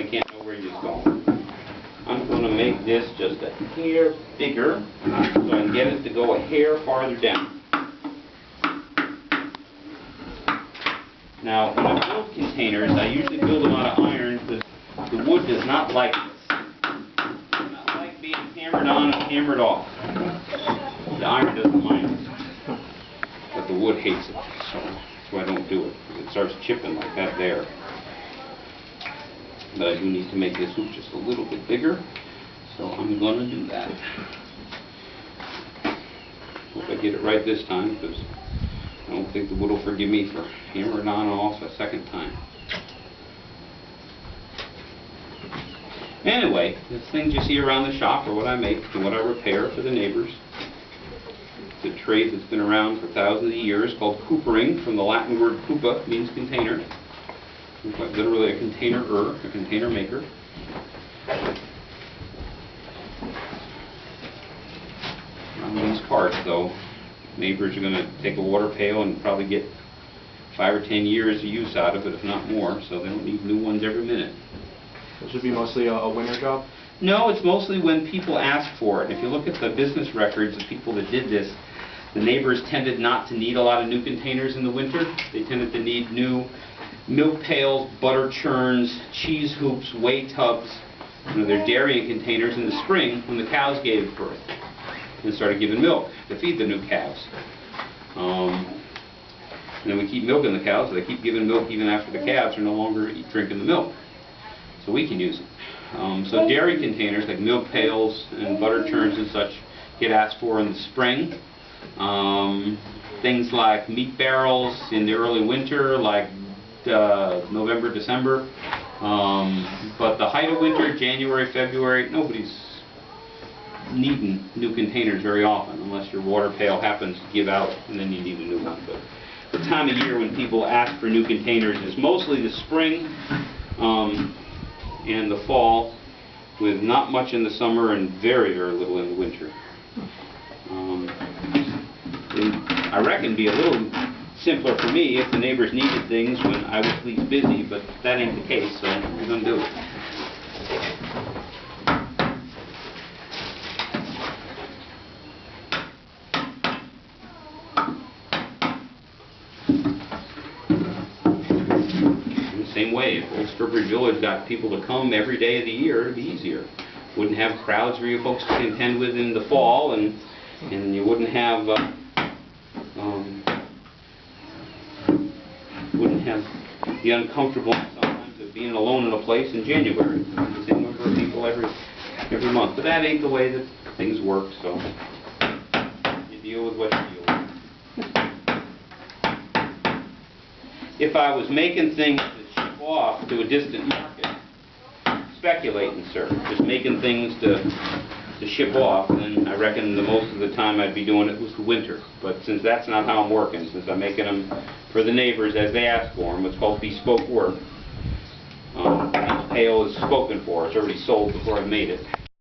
they can't know where he's going. I'm going to make this just a hair bigger so I can get it to go a hair farther down. Now, when I build containers, I usually build them out of iron because the wood does not like this. It does not like being hammered on and hammered off. The iron doesn't mind it, but the wood hates it, so that's why I don't do it. It starts chipping like that there. But I do need to make this hoop just a little bit bigger, so I'm going to do that. Hope I get it right this time, because I don't think the wood will forgive me for hammering on and off a second time. Anyway, the things you see around the shop are what I make and what I repair for the neighbors. It's a trade that's been around for thousands of years called coopering, from the Latin word coupa, means container. Quite literally a containerer, a container maker. On these parts, though, neighbors are going to take a water pail and probably get 5 or 10 years of use out of it, if not more, so they don't need new ones every minute. This would be mostly a winter job? No, it's mostly when people ask for it. If you look at the business records of people that did this, the neighbors tended not to need a lot of new containers in the winter. They tended to need new milk pails, butter churns, cheese hoops, whey tubs, their dairy containers in the spring when the cows gave birth and started giving milk to feed the new calves. And then we keep milking the cows, so they keep giving milk even after the calves are no longer drinking the milk. So we can use it. So dairy containers like milk pails and butter churns and such get asked for in the spring. Things like meat barrels in the early winter, like November, December. But the height of winter, January, February, nobody's needing new containers very often unless your water pail happens to give out and then you need a new one. But the time of year when people ask for new containers is mostly the spring and the fall, with not much in the summer and very, very little in the winter. I reckon it'd be a little simpler for me if the neighbors needed things when I was least busy, but that ain't the case, so we're going to do it. In the same way, if old Sturbridge Village got people to come every day of the year, it'd be easier. Wouldn't have crowds for you folks to contend with in the fall, and you wouldn't have the uncomfortableness sometimes of being alone in a place in January. The same number of people every month. But that ain't the way that things work, so you deal with what you deal with. If I was making things that ship off to a distant market, speculating, sir, just making things to ship off, then I reckon the most of the time I'd be doing it was the winter. But since that's not how I'm working, since I'm making them for the neighbors as they ask for them, what's called bespoke work, each pail is spoken for. It's already sold before I've made it.